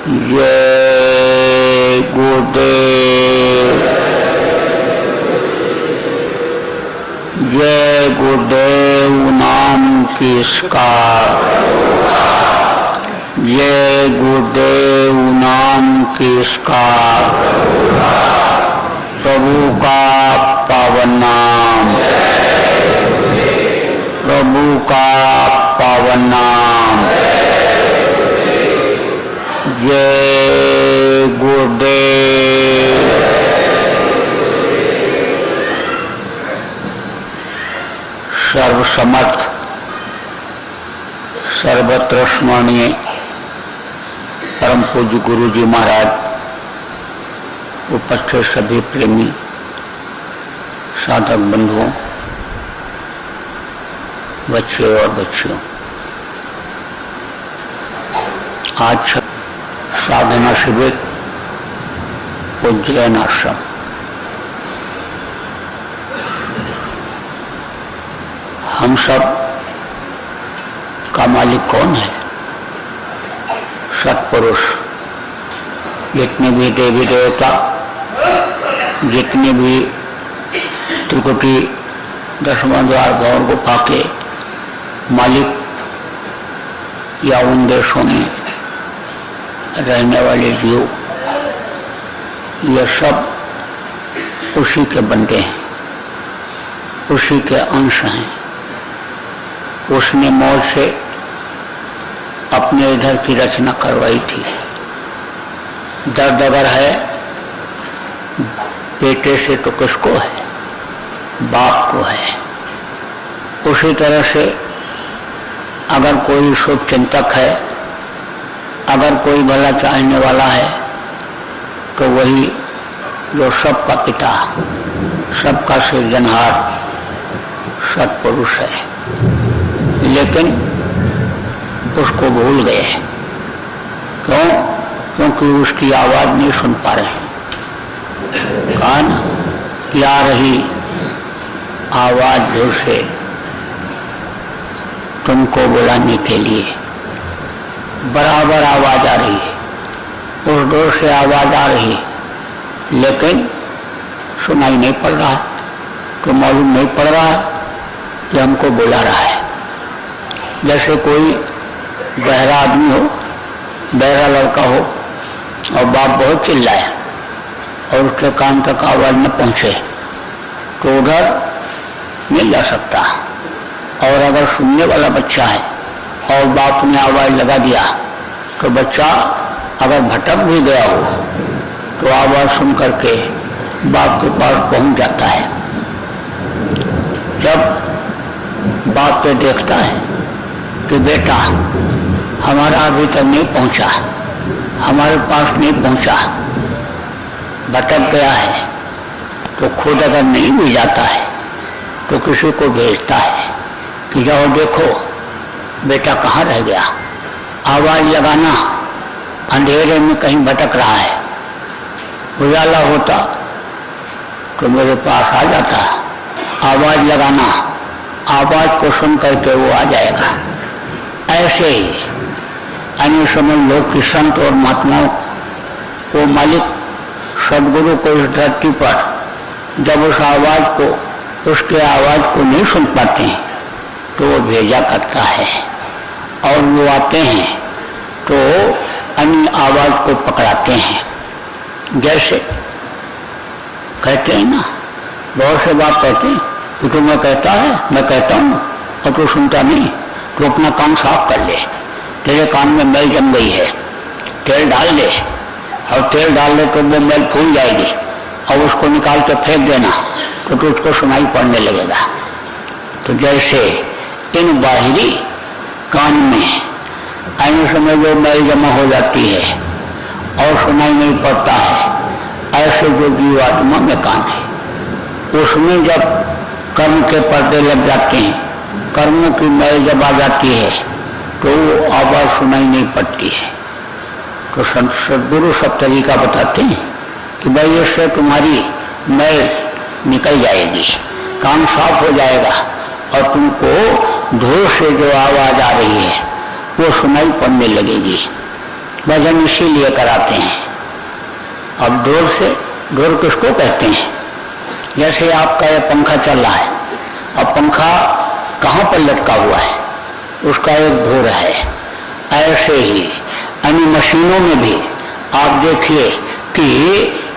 जय गुरुदेव। जय गुरुदेव नाम किसका, जय गुरुदेव नाम किसका, प्रभु का पावन नाम, प्रभु का पावन नाम। जय गुरुदेव। सर्वसमर्थ सर्वत्र स्मरणीय परम पूज्य गुरु जी महाराज, उपस्थित सभी प्रेमी साधक बंधुओं, बच्चे और बच्चियों, आज साधना शिविर उज्जैन आश्रम। हम सब का मालिक कौन है? सत्पुरुष। जितने भी देवी देवता, जितने भी त्रिकुटी दशमन द्वार भवन गुफा के मालिक या उन देशों में रहने वाले जीव, ये सब उसी के बंदे हैं, उसी के अंश हैं। उसने मौज से अपने इधर की रचना करवाई थी। दर्द अगर है बेटे से तो किसको है? बाप को है। उसी तरह से अगर कोई शुभ चिंतक है, अगर कोई भला चाहने वाला है, तो वही जो सबका पिता, सबका सृजनहार सत्पुरुष है। लेकिन उसको भूल गए। क्यों? क्योंकि उसकी आवाज नहीं सुन पा रहे। कान की आ रही आवाज दूर से तुमको बुलाने के लिए बराबर आवाज आ रही है, उस दूर से आवाज आ रही, लेकिन सुनाई नहीं पड़ रहा, तो मालूम नहीं पड़ रहा कि हमको बुला रहा है। जैसे कोई बहरा आदमी हो, बहरा लड़का हो, और बाप बहुत चिल्लाए और उसके कान तक आवाज न पहुंचे, तो उधर नहीं जा सकता। और अगर सुनने वाला बच्चा है और बाप ने आवाज लगा दिया, तो बच्चा अगर भटक भी गया हो तो आवाज सुन करके बाप के पास पहुंच जाता है। जब बाप पे देखता है कि बेटा हमारा अभी तक नहीं पहुंचा, हमारे पास नहीं पहुंचा, भटक गया है, तो खुद अगर नहीं भी जाता है तो किसी को भेजता है कि जाओ देखो बेटा कहाँ रह गया। आवाज लगाना, अंधेरे में कहीं भटक रहा है, उजाला होता तो मेरे पास आ जाता। आवाज लगाना, आवाज को सुन करके वो आ जाएगा। ऐसे ही अन्य समझ लोग कि संत और महात्माओं को मालिक सदगुरु को इस धरती पर जब उस आवाज को, उसके आवाज को नहीं सुन पाते हैं, तो वो भेजा करता है और वो आते हैं तो अन्य आवाज को पकड़ाते हैं। जैसे कहते हैं ना, बहुत से बात कहते हैं कि तो मैं कहता है, मैं कहता हूँ और तू सुनता नहीं, तो अपना कान साफ कर ले, तेरे कान में मैल जम गई है, तेल डाल दे, और तेल डाल दे तो वो मैल फूल जाएगी और उसको निकाल के फेंक देना, तो तुझको सुनाई पड़ने लगेगा। तो जैसे इन बाहरी कान में अन्य समय जो मैल जमा हो जाती है और सुनाई नहीं पड़ता है, ऐसे जो जीवात्मा में कान है, उसमें जब कर्म के पर्दे लग जाते हैं, कर्मों की मैल जब आ जाती है, तो वो आवाज सुनाई नहीं पड़ती है। तो सदगुरु सब तरीका बताते हैं कि भाई इससे तुम्हारी मैल निकल जाएगी, कान साफ हो जाएगा और तुमको दूर से जो आवाज आ रही है वो सुनाई पड़ने लगेगी। भजन इसीलिए कराते हैं। अब ढोर किसको कहते हैं? जैसे आपका यह पंखा चल रहा है, अब पंखा कहाँ पर लटका हुआ है, उसका एक ढोर है। ऐसे ही अन्य मशीनों में भी आप देखिए कि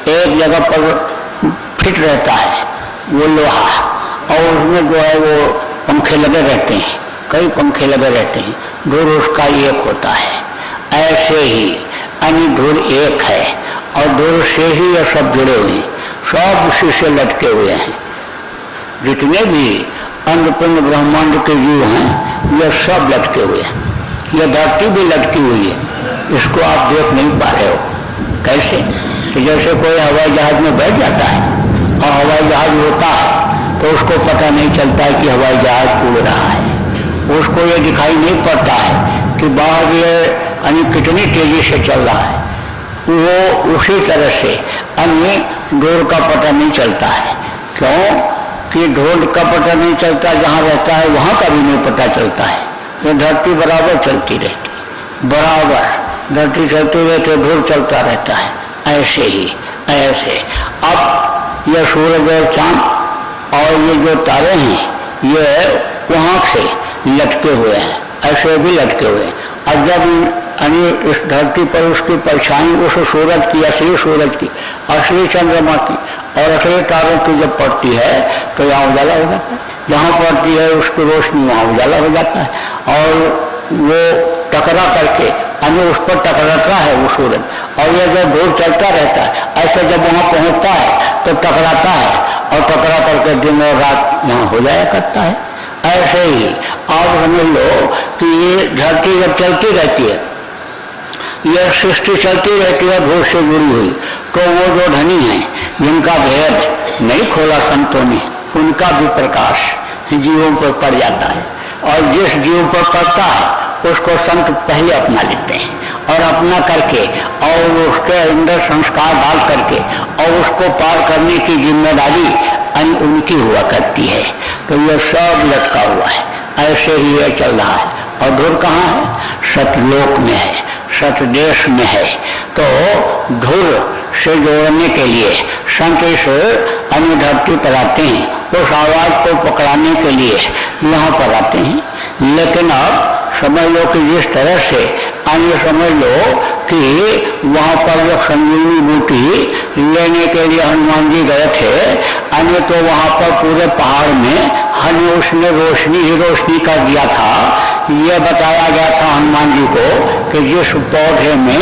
एक जगह पर फिट रहता है वो लोहा, और उसमें जो है वो पंखे लगे रहते हैं, कई पंखे लगे रहते हैं, ढोर उसका एक होता है। ऐसे ही अन्य ढोर एक है, और ढोर से ही ये सब जुड़े हुए हैं, सब उसी से लटके हुए हैं। जितने भी अंडपिंड ब्रह्मांड के जीव हैं ये सब लटके हुए हैं। यह धरती भी लटकी हुई है, इसको आप देख नहीं पा रहे हो। कैसे? कि जैसे कोई हवाई जहाज में बैठ जाता है और हवाई जहाज होता है तो उसको पता नहीं चलता है कि हवाई जहाज उड़ रहा है, उसको ये दिखाई नहीं पड़ता है कि बाहर ये कितनी तेजी से चल रहा है। वो उसी तरह से अन्य ढोर का पता नहीं चलता है। क्यों? कि ढोर का पता नहीं चलता, जहाँ रहता है वहाँ का भी नहीं पता चलता है। ये धरती बराबर चलती रहती, बराबर धरती चलती रहती, ढोर चलता रहता है। ऐसे ही ऐसे अब यह सूरज और चाँद और ये जो तारे हैं ये वहाँ से लटके हुए हैं, ऐसे भी लटके हुए हैं। और जब इस धरती पर उसकी परछाई उस सूरज की, असली सूरज की, असली चंद्रमा की और असली तारों की जब पड़ती है तो यहाँ उजाला हो जाता है। जहाँ पड़ती है उसकी रोशनी वहाँ उजाला हो जाता है, और वो टकरा करके उस पर टकराता है वो सूरज, और यह जब ढोर चलता रहता है ऐसे जब वहाँ पहुँचता है तो टकराता है, और टकरा करके दिन और रात यहाँ हो जाया करता है। ऐसे ही आप समझ लो कि ये धरती जब चलती रहती है, यह सृष्टि चलती रहती है ढोर से जुड़ी हुई, तो वो जो धनी है जिनका भेद नहीं खोला संतों ने, उनका भी प्रकाश जीवों पर पड़ जाता है। और जिस जीव पर पड़ता है उसको संत पहले अपना लेते हैं, और अपना करके और उसके अंदर संस्कार डाल करके और उसको पार करने की जिम्मेदारी उनकी हुआ करती है। तो यह सब लटका हुआ है, ऐसे ही ये चल रहा है। और ढोर कहाँ है? सतलोक में है, सतदेश में है। तो ढोर से जोड़ने के लिए संत इस अन्य धरती पर आते हैं, उस आवाज को पकड़ाने के लिए यहाँ पर आते हैं। लेकिन अब समझ लो कि जिस तरह से अन्य समझ लो कि वहाँ पर जब संजीवनी बूटी लेने के लिए हनुमान जी गए थे, अन्य तो वहाँ पर पूरे पहाड़ में हमें उसने रोशनी ही रोशनी कर दिया था। ये बताया गया था हनुमान जी को कि जिस पौधे में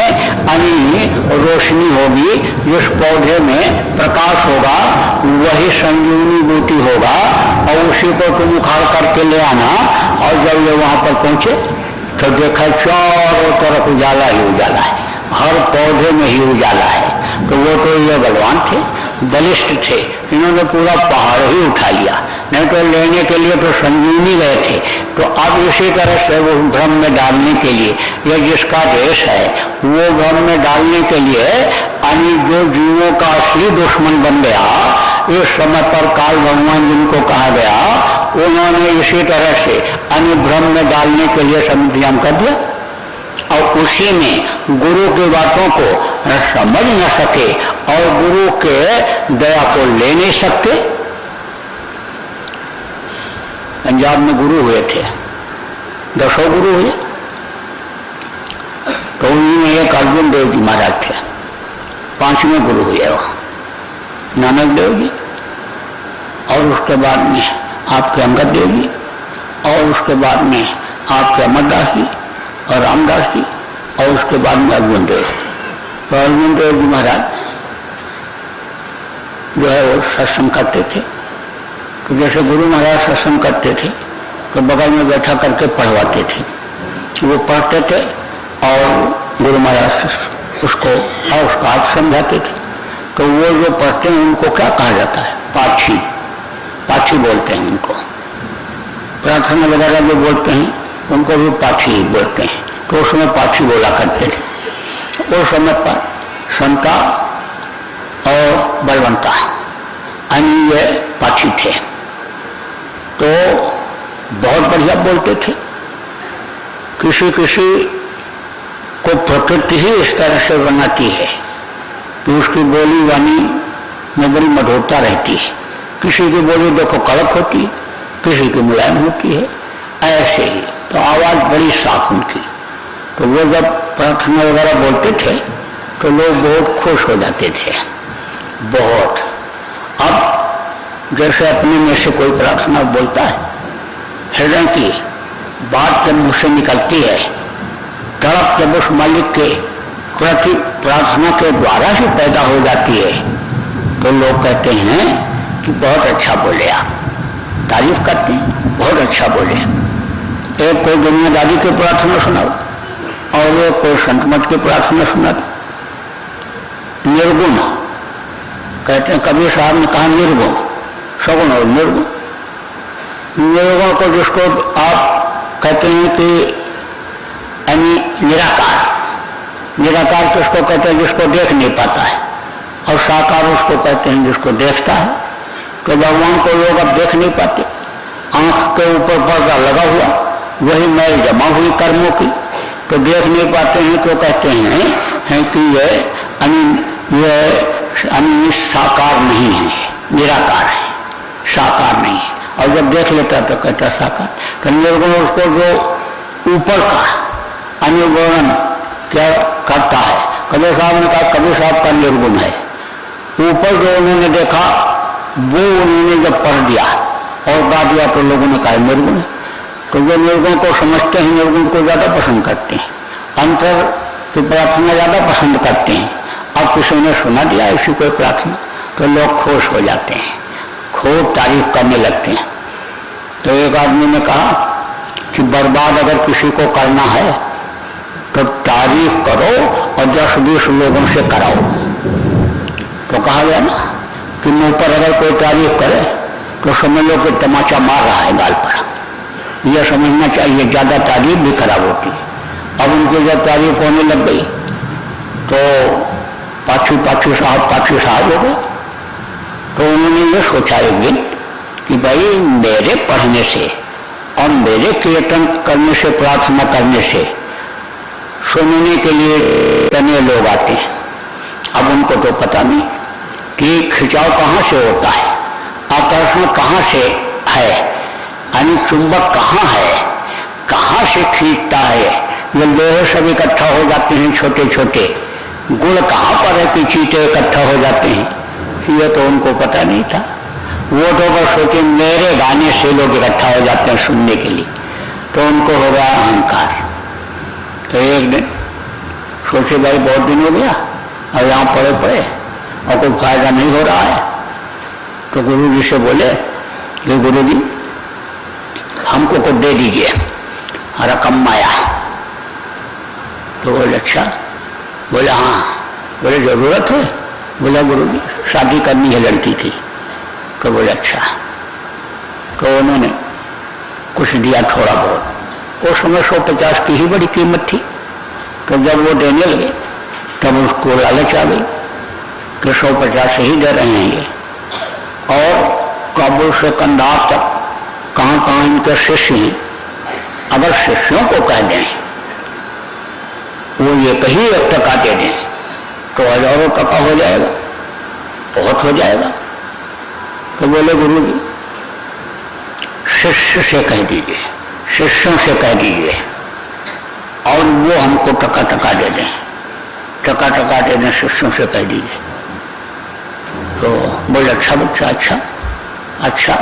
रोशनी होगी, जिस पौधे में प्रकाश होगा, वही संजीवनी बूटी होगा, और उसी को तुम उखाड़ करके ले आना। और जब ये वहाँ पर पहुँचे तो देखा चारों तरफ उजाला ही उजाला है, हर पौधे में ही उजाला है। तो वो तो ये बलवान थे, बलिष्ठ थे, इन्होंने पूरा पहाड़ ही उठा लिया। नहीं तो लेने के लिए तो संजीवनी गए थे। तो अब इसी तरह से वो भ्रम में डालने के लिए, यह जिसका देश है वो भ्रम में डालने के लिए जो जीवों का असली दुश्मन बन गया, इस समय पर काल भगवान जिनको कहा गया, उन्होंने इसी तरह से भ्रम में डालने के लिए सब इंतजाम कर दिया। और उसी में गुरु की बातों को समझ न सके और गुरु के दया को ले नहीं सकते। पंजाब में गुरु हुए थे, 10 गुरु हुए, तो उन्हीं एक अर्जुन देव जी महाराज थे, 5वें गुरु हुए वो नानक देव जी, और उसके बाद में आपके अंगद देव जी, और उसके बाद में आपके अमरदास जी और रामदास जी, और उसके बाद में अर्जुन देव। तो अर्जुन देव जी महाराज जो है वो सत्संग करते थे। तो जैसे गुरु महाराज सत्संग करते थे तो बगल में बैठा करके पढ़वाते थे, वो पढ़ते थे और गुरु महाराज उसको और उसका अर्थ समझाते थे। तो वो जो पढ़ते हैं उनको क्या कहा जाता है? पाठी, पाठी बोलते हैं उनको। प्रार्थना वगैरह जो बोलते हैं उनको भी पाठी बोलते हैं। तो उस समय पाठी बोला करते थे। उस समय पर संता और बलवंता अन्य पाठी थे, तो बहुत बढ़िया बोलते थे। किसी किसी को प्रकृति ही इस तरह से बनाती है कि उसकी बोली वाणी में बड़ी मधुरता रहती है। किसी की बोली देखो कड़क होती है, किसी की मुलायम होती है, ऐसे ही। तो आवाज़ बड़ी साफ उनकी। तो वो जब प्रार्थना वगैरह बोलते थे तो लोग बहुत खुश हो जाते थे, बहुत। अब जैसे अपने में से कोई प्रार्थना बोलता है, हृदय की बात जब मुझसे निकलती है, तड़प जब उस मालिक के प्रति प्रार्थना के द्वारा ही पैदा हो जाती है, तो लोग कहते हैं कि बहुत अच्छा बोले आप, तारीफ करते हैं, बहुत अच्छा बोले। एक कोई दुनियादारी की प्रार्थना सुनाओ और एक कोई संत मत की प्रार्थना सुना दो। निर्गुण कहते हैं, कबीर साहब ने कहा निर्गुण, सगुण और निर्गुण। निर्गुण को जिसको आप कहते हैं कि निराकार, निराकार किसको कहते हैं? जिसको देख नहीं पाता है। और साकार उसको कहते हैं जिसको देखता है। तो भगवान को लोग अब देख नहीं पाते, आंख के ऊपर पर्दा लगा हुआ, वही मैल जमा हुई कर्मों की, तो देख नहीं पाते हैं। तो कहते हैं कि ये साकार नहीं है, निराकार है, साकार नहीं है। और जब देख लेता तो कहता साकार। तो निर्गुण उसको जो ऊपर का अनुवर्णन क्या करता है। कबीर साहब ने कहा, कबीर साहब का निर्गुण है। ऊपर जो उन्होंने देखा वो उन्होंने जब पढ़ दिया और गा दिया तो लोगों ने कहा निर्गुण है। तो जो निर्गुण को समझते हैं, निर्गुण को ज़्यादा पसंद करते हैं, अंतर की प्रार्थना ज़्यादा पसंद करते हैं। अब किसी ने सुना दिया इसी कोई प्रार्थना तो लोग खुश हो जाते हैं, खूब तारीफ करने लगते हैं। तो एक आदमी ने कहा कि बर्बाद अगर किसी को करना है तो तारीफ करो और 10-20 लोगों से कराओ। तो कहा गया ना कि मुंह पर अगर कोई तारीफ करे तो समझ लो कि तमाचा मार रहा है गाल पर। यह समझना चाहिए, ज़्यादा तारीफ भी खराब होती है। अब उनकी जब तारीफ होने लग गई तो पाछू साहब हो गए। तो उन्होंने ये सोचा एक दिन कि भाई मेरे पढ़ने से और मेरे कीर्तन करने से, प्रार्थना करने से सुनने के लिए कितने लोग आते हैं। अब उनको तो पता नहीं कि खिंचाव कहाँ से होता है, आकर्षण कहाँ से है, यानी चुंबक कहाँ है, कहाँ से खींचता है। ये लोहे सब इकट्ठा हो जाते हैं, छोटे छोटे गुण कहाँ पर है कि चीटे इकट्ठा हो जाते हैं, ये तो उनको पता नहीं था। वो तो बस सोचे मेरे गाने से लोग इकट्ठा हो जाते हैं सुनने के लिए, तो उनको हो गया अहंकार। तो एक दिन सोचे भाई बहुत दिन हो गया और यहाँ पड़े और कोई फायदा नहीं हो रहा है। तो गुरु जी से बोले कि गुरु जी हमको कुछ दे दीजिए, रकम माया। तो बोले अच्छा। बोले हाँ। बोले जरूरत है? बोला गुरु जी शादी करनी है लड़की की। तो बोले अच्छा। तो उन्होंने कुछ दिया थोड़ा बहुत। उस समय 150 की ही बड़ी कीमत थी। तो जब वो देने लगे तब उसको लालच आ गई कि 150 ही दे रहे हैं ये, और काबुल से कंधार तक कहाँ कहाँ इनके शिष्य हैं। अगर शिष्यों को कह दें वो ये कहीं 1 टका दे दें तो हजारों टका हो जाएगा, बहुत हो जाएगा। तो बोले गुरु जी शिष्य से कह दीजिए, शिष्यों से कह दीजिए और वो हमको टका टका दे दें, टका टका दे दें, शिष्यों से कह दीजिए। तो बोले अच्छा बच्चा, अच्छा अच्छा।